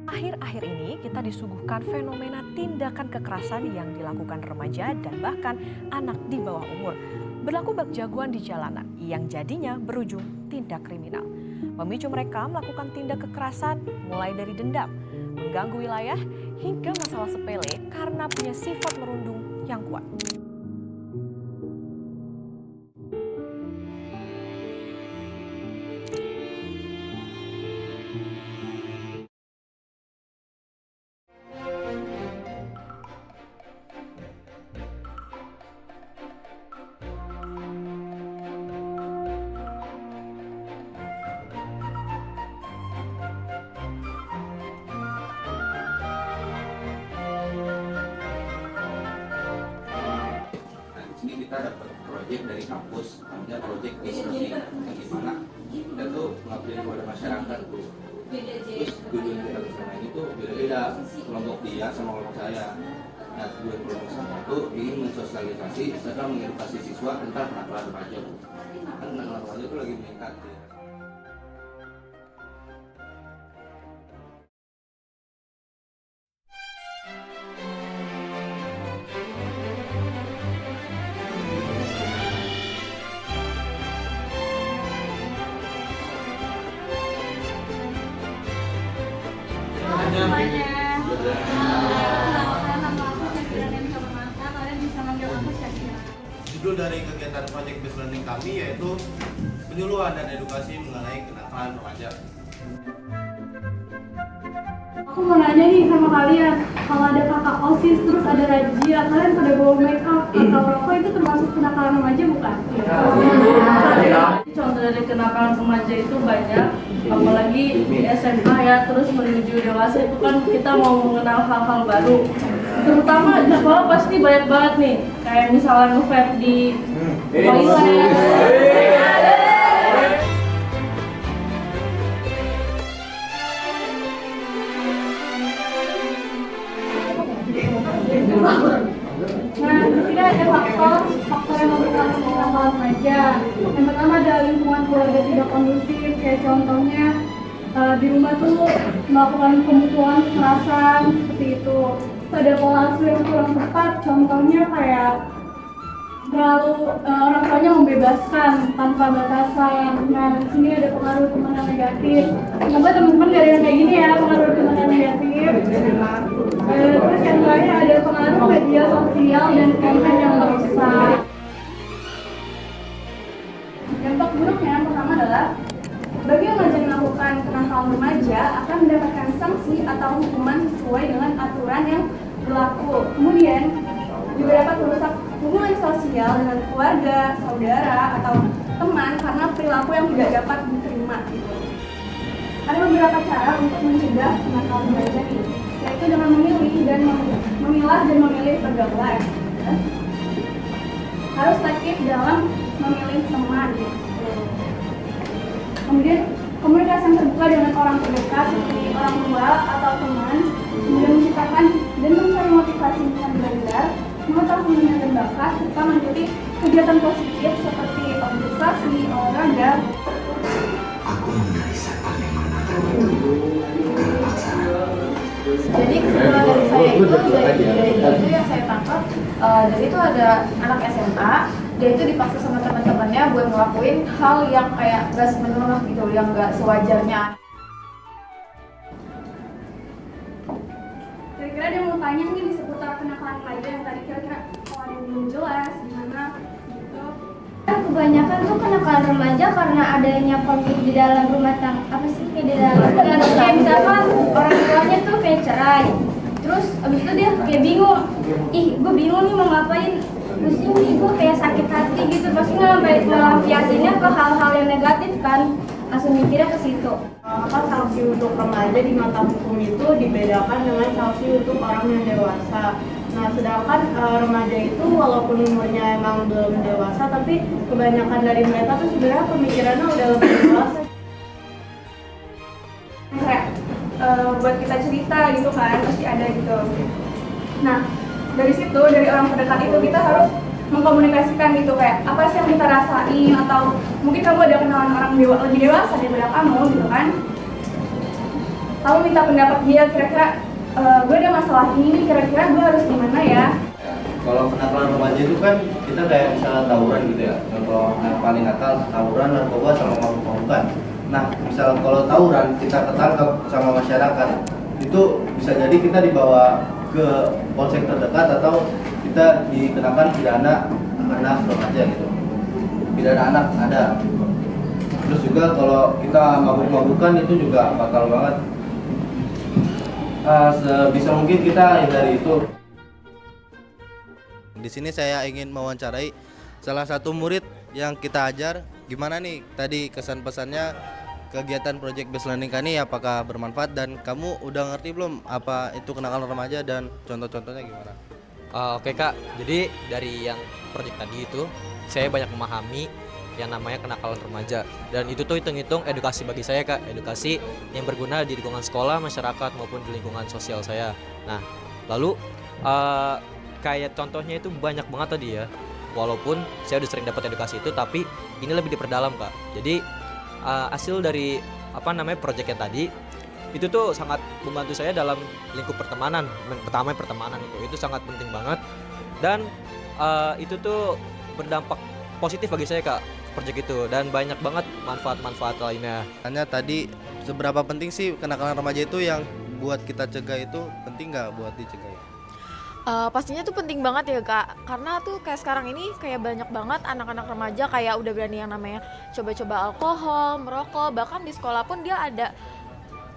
Akhir-akhir ini kita disuguhkan fenomena tindakan kekerasan yang dilakukan remaja dan bahkan anak di bawah umur. Berlaku bak jagoan di jalanan yang jadinya berujung tindak kriminal. Memicu mereka melakukan tindak kekerasan mulai dari dendam, mengganggu wilayah, hingga masalah sepele karena punya sifat merundung yang kuat. Sini kita dapat proyek dari kampus, namanya proyek Peace Learning, yang dimana kita tuh mengabdi kepada masyarakat tuh. Terus tujuan kita bersama ini tuh beda-beda, kelompok dia sama kelompok saya. Nah, tujuan kelompok saya itu ingin mensosialisasi serta mengedukasi siswa tentang kenakalan remaja. Kan kenakalan remaja itu lagi meningkat. Semuanya. Kenalkan nama aku Syakira dan Salamata. Kalian bisa manggil aku Syakira. Judul dari kegiatan Project Based Learning kami yaitu penyuluhan dan edukasi mengenai kenakalan remaja. Aku mau nanya nih sama kalian, kalau ada kakak OSIS terus ada razia, kalian pada bawa make up atau rokok itu termasuk kenakalan remaja bukan? Contoh dari kenakalan remaja itu banyak, apalagi di SMA ya, terus menuju dewasa itu kan kita mau mengenal hal-hal baru. Terutama di sekolah pasti banyak banget nih, kayak misalnya nge-vape di toilet. Nah, di sini ada faktor yang mempengaruhi kenakalan remaja. Yang pertama ada lingkungan keluarga tidak kondusif, kayak contohnya di rumah tuh melakukan pemukulan kekerasan seperti itu. Terus ada pola asuh yang kurang tepat, contohnya kayak terlalu orang tuanya membebaskan tanpa batasan. Nah, di sini ada pengaruh teman yang negatif. Semoga teman-teman gak ada yang kayak gini ya, pengaruh teman yang negatif. Terus yang terakhir ada pengaruh media sosial dan konten yang merusak. Dampak buruknya yang pertama adalah bagi remaja yang melakukan kenakalan remaja akan mendapatkan sanksi atau hukuman sesuai dengan aturan yang berlaku. Kemudian juga dapat merusak hubungan sosial dengan keluarga, saudara, atau teman karena perilaku yang tidak dapat diterima. Ada beberapa cara untuk mencegah kenakalan remaja ini, yaitu dengan memilah dan memilih pergaulan. Harus aktif dalam memilih teman. Kemudian komunikasi yang terbuka dengan orang terdekat seperti orang tua atau teman, kemudian menciptakan dan mencari motivasi untuk belajar, mengetahui minat dan bakat, serta mengikuti kegiatan positif seperti organisasi, olahraga. Aku mengenali setan yang menatap Jadi kesimpulan dari saya itu dari itu yang saya tangkap, dari itu ada anak SMA, dia itu dipaksa sama teman-temannya buat ngelakuin hal yang kayak gak senonoh gitu, yang gak sewajarnya. Kira-kira dia mau tanya nih di seputar kenakalan remaja yang tadi kira-kira kalau ada yang belum jelas gimana gitu. Kebanyakan tuh kenakalan remaja karena adanya konflik di dalam rumah tangga, apa sih kayak di dalam kayak misalkan orang tuanya tuh kayak cerai, terus abis itu dia kayak bingung, gue bingung nih mau ngapain, pusing nih gue kayak sakit hati gitu, pasti ngelampiasinnya ke hal-hal yang negatif kan, langsung mikirnya ke situ. Maka sanksi untuk remaja di mata hukum itu dibedakan dengan sanksi untuk orang yang dewasa. Nah, sedangkan remaja itu walaupun umurnya emang belum dewasa, tapi kebanyakan dari mereka tuh sebenarnya pemikirannya udah lebih dewasa. Kayak buat kita cerita gitu kan, pasti ada gitu. Nah, dari situ, dari orang terdekat itu kita harus mengkomunikasikan gitu kayak apa sih yang kita rasain, atau mungkin kamu ada kenalan orang lebih dewasa daripada kamu gitu kan. lalu minta pendapat dia kira-kira gue ada masalah ini nih, kira-kira gue harus gimana ya. Ya, kalau kenakalan remaja itu kan kita kayak misalnya tawuran gitu ya. Contoh yang paling nakal tawuran, narkoba sama mabuk-mabukan. Nah, misal kalau tawuran kita ketangkap sama masyarakat, itu bisa jadi kita dibawa ke polsek terdekat atau kita dikenakan pidana anak remaja gitu. Pidana anak ada. Terus juga kalau kita mabuk-mabukan itu juga fatal banget. Sebisa mungkin kita hindari itu. Di sini saya ingin mewawancarai salah satu murid yang kita ajar. Gimana nih tadi kesan pesannya kegiatan Project Based Learning kali ini, apakah bermanfaat dan kamu udah ngerti belum apa itu kenakalan remaja dan contoh-contohnya gimana? Oke Kak, jadi dari yang project tadi itu saya banyak memahami yang namanya kenakalan remaja, dan itu tuh hitung-hitung edukasi bagi saya Kak, edukasi yang berguna di lingkungan sekolah, masyarakat maupun di lingkungan sosial saya. Nah lalu kayak contohnya itu banyak banget tadi ya, walaupun saya udah sering dapat edukasi itu, tapi ini lebih diperdalam Kak. Jadi hasil dari project yang tadi itu tuh sangat membantu saya dalam lingkup pertemanan. Pertama pertemanan itu sangat penting banget, dan itu tuh berdampak positif bagi saya Kak, project itu, dan banyak banget manfaat-manfaat lainnya. Hanya tadi seberapa penting sih kenakalan remaja itu yang buat kita cegah, itu penting nggak buat dicegah? Pastinya tuh penting banget ya Kak, karena tuh kayak sekarang ini kayak banyak banget anak-anak remaja kayak udah berani yang namanya coba-coba alkohol, merokok, bahkan di sekolah pun dia ada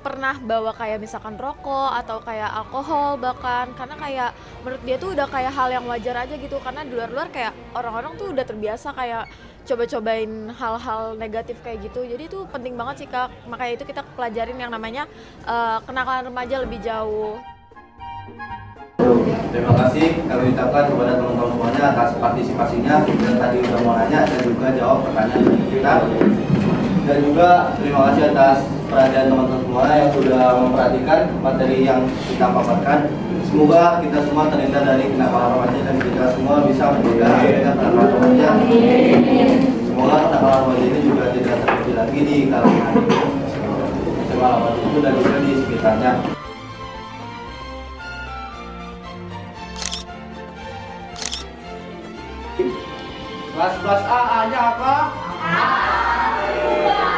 pernah bawa kayak misalkan rokok atau kayak alkohol bahkan, karena kayak menurut dia tuh udah kayak hal yang wajar aja gitu, karena di luar-luar kayak orang-orang tuh udah terbiasa kayak coba-cobain hal-hal negatif kayak gitu. Jadi itu penting banget sih Kak, makanya itu kita pelajarin yang namanya kenakalan remaja lebih jauh. Terima kasih kami ucapkan kepada teman-teman semuanya atas partisipasinya dan tadi sudah mau nanya dan juga jawab pertanyaan dari kita. Dan juga terima kasih atas perhatian teman-teman semua yang sudah memperhatikan materi yang kita paparkan. Semoga kita semua terhindar dari kenakalan remaja dan kita semua bisa mencegah kenakalan remaja. Semoga kenakalan remaja ini juga tidak terjadi lagi di kalangan SMA 87 dan juga di sekitarnya. Kelas A-nya apa? A.